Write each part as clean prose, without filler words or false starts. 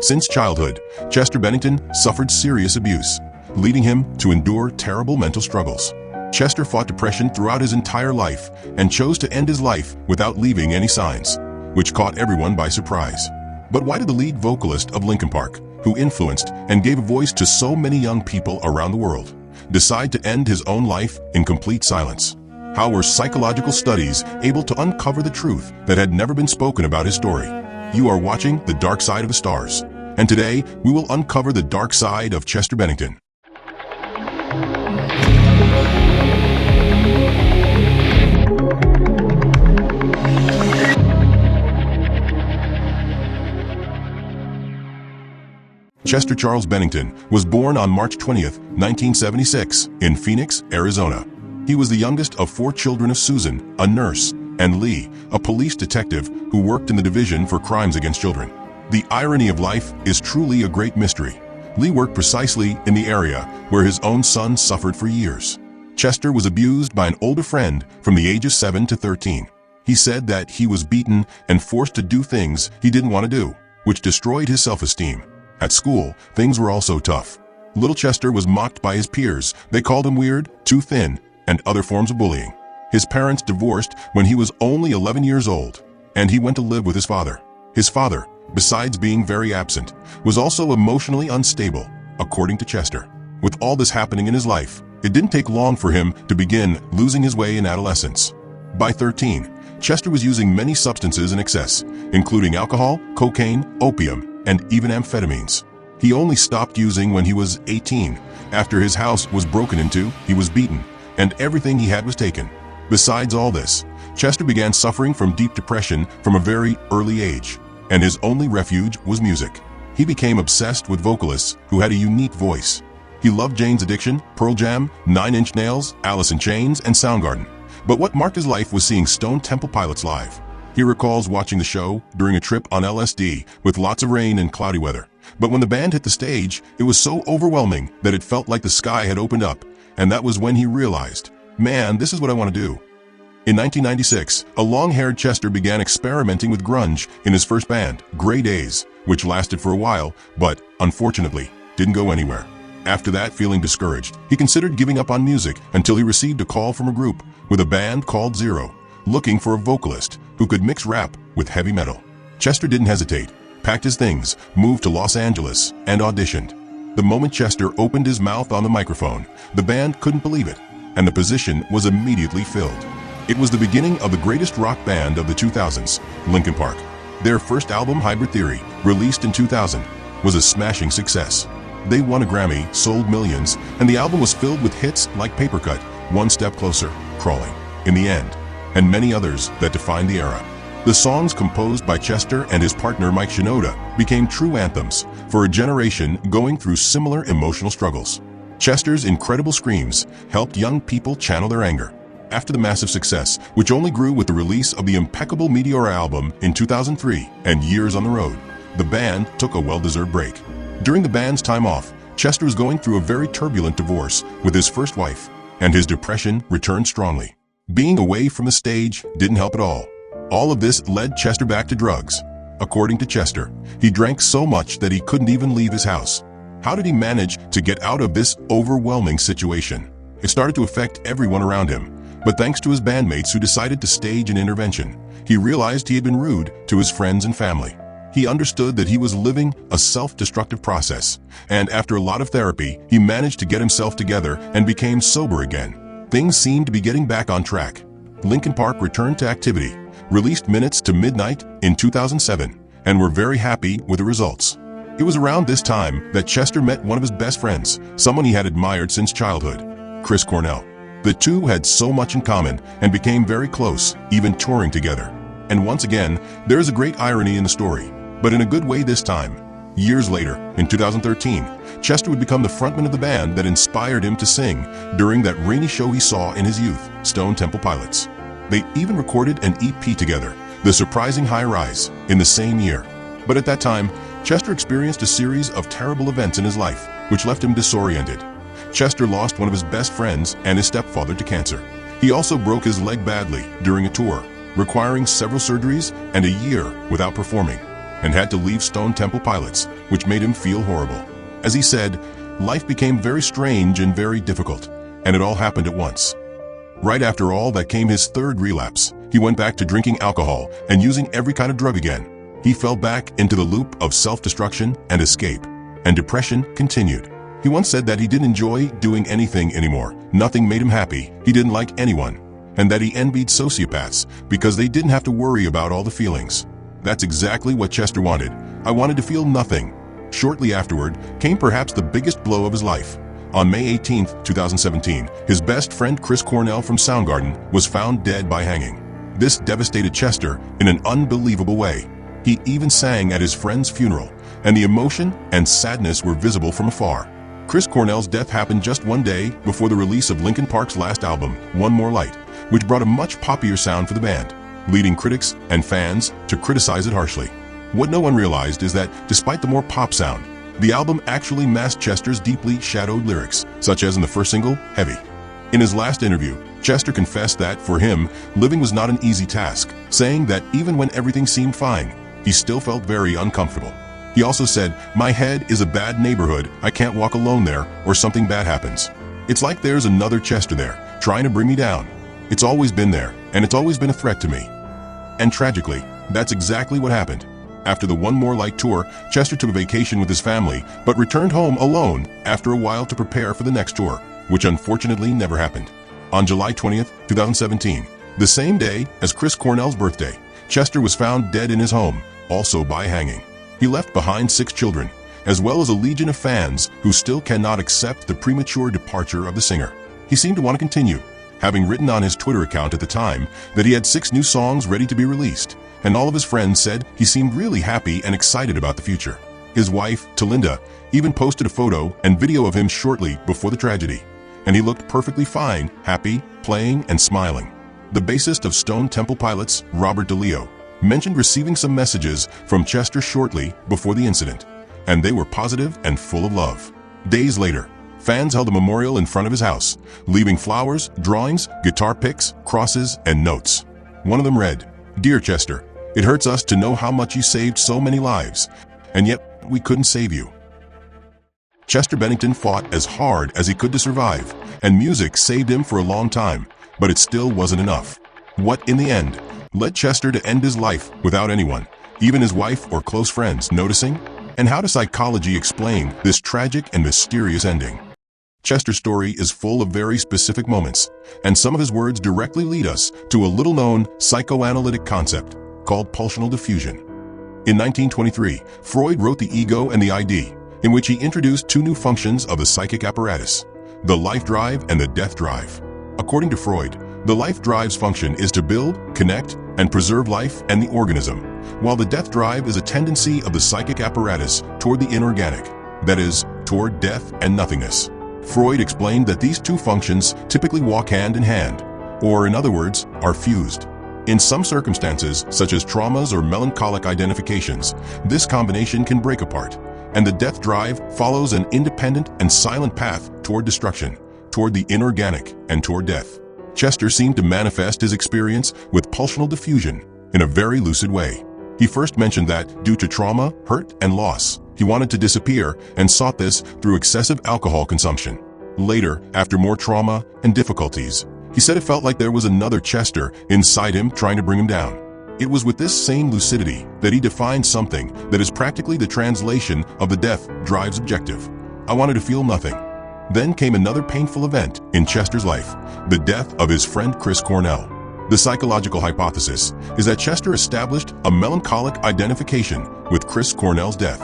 Since childhood, Chester Bennington suffered serious abuse, leading him to endure terrible mental struggles. Chester fought depression throughout his entire life and chose to end his life without leaving any signs, which caught everyone by surprise. But why did the lead vocalist of Linkin Park, who influenced and gave a voice to so many young people around the world, decide to end his own life in complete silence? How were psychological studies able to uncover the truth that had never been spoken about his story? You are watching The Dark Side of the Stars, and today we will uncover the dark side of Chester Bennington. Chester Charles Bennington was born on March 20th, 1976, in Phoenix, Arizona. He was the youngest of 4 children of Susan, a nurse, and Lee, a police detective who worked in the Division for Crimes Against Children. The irony of life is truly a great mystery. Lee worked precisely in the area where his own son suffered for years. Chester was abused by an older friend from the ages 7 to 13. He said that he was beaten and forced to do things he didn't want to do, which destroyed his self-esteem. At school, things were also tough. Little Chester was mocked by his peers. They called him weird, too thin, and other forms of bullying. His parents divorced when he was only 11 years old, and he went to live with his father. His father, besides being very absent, was also emotionally unstable, according to Chester. With all this happening in his life, it didn't take long for him to begin losing his way in adolescence. By 13, Chester was using many substances in excess, including alcohol, cocaine, opium, and even amphetamines. He only stopped using when he was 18. After his house was broken into, he was beaten, and everything he had was taken. Besides all this, Chester began suffering from deep depression from a very early age, and his only refuge was music. He became obsessed with vocalists who had a unique voice. He loved Jane's Addiction, Pearl Jam, 9 Inch Nails, Alice in Chains, and Soundgarden. But what marked his life was seeing Stone Temple Pilots live. He recalls watching the show during a trip on LSD with lots of rain and cloudy weather. But when the band hit the stage, it was so overwhelming that it felt like the sky had opened up, and that was when he realized, man, this is what I want to do. In 1996, a long-haired Chester began experimenting with grunge in his first band, Grey Days, which lasted for a while, but, unfortunately, didn't go anywhere. After that, feeling discouraged, he considered giving up on music until he received a call from a group with a band called Zero, looking for a vocalist who could mix rap with heavy metal. Chester didn't hesitate, packed his things, moved to Los Angeles, and auditioned. The moment Chester opened his mouth on the microphone, the band couldn't believe it, and the position was immediately filled. It was the beginning of the greatest rock band of the 2000s, Linkin Park. Their first album, Hybrid Theory, released in 2000, was a smashing success. They won a Grammy, sold millions, and the album was filled with hits like Paper Cut, One Step Closer, Crawling, In the End, and many others that defined the era. The songs composed by Chester and his partner Mike Shinoda became true anthems for a generation going through similar emotional struggles. Chester's incredible screams helped young people channel their anger. After the massive success, which only grew with the release of the impeccable Meteor album in 2003 and years on the road, the band took a well-deserved break. During the band's time off, Chester was going through a very turbulent divorce with his first wife, and his depression returned strongly. Being away from the stage didn't help at all. All of this led Chester back to drugs. According to Chester, he drank so much that he couldn't even leave his house. How did he manage to get out of this overwhelming situation? It started to affect everyone around him, but thanks to his bandmates who decided to stage an intervention, he realized he had been rude to his friends and family. He understood that he was living a self-destructive process, and after a lot of therapy, he managed to get himself together and became sober again. Things seemed to be getting back on track. Linkin Park returned to activity, released Minutes to Midnight in 2007, and were very happy with the results. It was around this time that Chester met one of his best friends, someone he had admired since childhood, Chris Cornell. The two had so much in common and became very close, even touring together. And once again, there is a great irony in the story, but in a good way this time. Years later, in 2013, Chester would become the frontman of the band that inspired him to sing during that rainy show he saw in his youth, Stone Temple Pilots. They even recorded an EP together, The Surprising High Rise, in the same year. But at that time, Chester experienced a series of terrible events in his life, which left him disoriented. Chester lost one of his best friends and his stepfather to cancer. He also broke his leg badly during a tour, requiring several surgeries and a year without performing. and had to leave Stone Temple Pilots, which made him feel horrible. As he said, life became very strange and very difficult, and it all happened at once. Right after all that came his third relapse. He went back to drinking alcohol and using every kind of drug again. He fell back into the loop of self-destruction and escape, and depression continued. He once said that he didn't enjoy doing anything anymore. Nothing made him happy. He didn't like anyone, and that he envied sociopaths because they didn't have to worry about all the feelings. That's exactly what Chester wanted. I wanted to feel nothing. Shortly afterward came perhaps the biggest blow of his life. On May 18, 2017, his best friend Chris Cornell from Soundgarden was found dead by hanging. This devastated Chester in an unbelievable way. He even sang at his friend's funeral, and the emotion and sadness were visible from afar. Chris Cornell's death happened just one day before the release of Linkin Park's last album, One More Light, which brought a much poppier sound for the band, leading critics and fans to criticize it harshly. What no one realized is that, despite the more pop sound, the album actually masked Chester's deeply shadowed lyrics, such as in the first single, Heavy. In his last interview, Chester confessed that, for him, living was not an easy task, saying that even when everything seemed fine, he still felt very uncomfortable. He also said, "My head is a bad neighborhood, I can't walk alone there, or something bad happens. It's like there's another Chester there, trying to bring me down. It's always been there, and it's always been a threat to me." And tragically, that's exactly what happened. After the One More Light tour, Chester took a vacation with his family, but returned home alone after a while to prepare for the next tour, which unfortunately never happened. On July 20th, 2017, the same day as Chris Cornell's birthday, Chester was found dead in his home, also by hanging. He left behind 6 children, as well as a legion of fans who still cannot accept the premature departure of the singer. He seemed to want to continue, having written on his Twitter account at the time that he had 6 new songs ready to be released, and all of his friends said he seemed really happy and excited about the future. His wife, Talinda, even posted a photo and video of him shortly before the tragedy, and he looked perfectly fine, happy, playing and smiling. The bassist of Stone Temple Pilots, Robert DeLeo, mentioned receiving some messages from Chester shortly before the incident, and they were positive and full of love. Days later, fans held a memorial in front of his house, leaving flowers, drawings, guitar picks, crosses, and notes. One of them read, "Dear Chester, it hurts us to know how much you saved so many lives, and yet we couldn't save you." Chester Bennington fought as hard as he could to survive, and music saved him for a long time, but it still wasn't enough. What, in the end, led Chester to end his life without anyone, even his wife or close friends, noticing? And how does psychology explain this tragic and mysterious ending? Chester's story is full of very specific moments, and some of his words directly lead us to a little-known psychoanalytic concept called pulsional diffusion. In 1923, Freud wrote The Ego and the ID, in which he introduced 2 new functions of the psychic apparatus, the life drive and the death drive. According to Freud, the life drive's function is to build, connect, and preserve life and the organism, while the death drive is a tendency of the psychic apparatus toward the inorganic, that is, toward death and nothingness. Freud explained that these 2 functions typically walk hand in hand, or in other words, are fused. In some circumstances, such as traumas or melancholic identifications, this combination can break apart, and the death drive follows an independent and silent path toward destruction, toward the inorganic, and toward death. Chester seemed to manifest his experience with pulsional diffusion in a very lucid way. He first mentioned that, due to trauma, hurt, and loss, he wanted to disappear and sought this through excessive alcohol consumption. Later, after more trauma and difficulties, he said it felt like there was another Chester inside him trying to bring him down. It was with this same lucidity that he defined something that is practically the translation of the death drive's objective. I wanted to feel nothing. Then came another painful event in Chester's life, the death of his friend Chris Cornell. The psychological hypothesis is that Chester established a melancholic identification with Chris Cornell's death.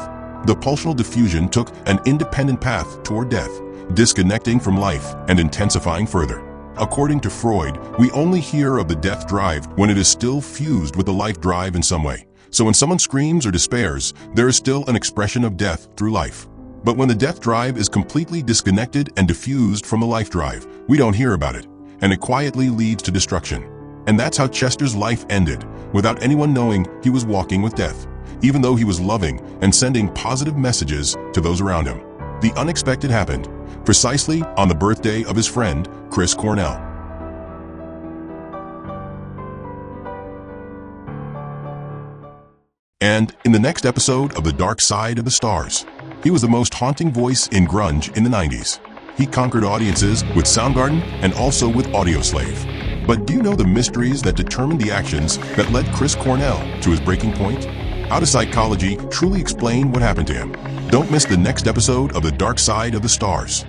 The pulsional diffusion took an independent path toward death, disconnecting from life and intensifying further. According to Freud, we only hear of the death drive when it is still fused with the life drive in some way. So when someone screams or despairs, there is still an expression of death through life. But when the death drive is completely disconnected and diffused from the life drive, we don't hear about it, and it quietly leads to destruction. And that's how Chester's life ended, without anyone knowing he was walking with death, even though he was loving and sending positive messages to those around him. The unexpected happened, precisely on the birthday of his friend, Chris Cornell. And in the next episode of The Dark Side of the Stars, he was the most haunting voice in grunge in the 90s. He conquered audiences with Soundgarden and also with Audioslave. But do you know the mysteries that determined the actions that led Chris Cornell to his breaking point? How does psychology truly explain what happened to him? Don't miss the next episode of The Dark Side of the Stars.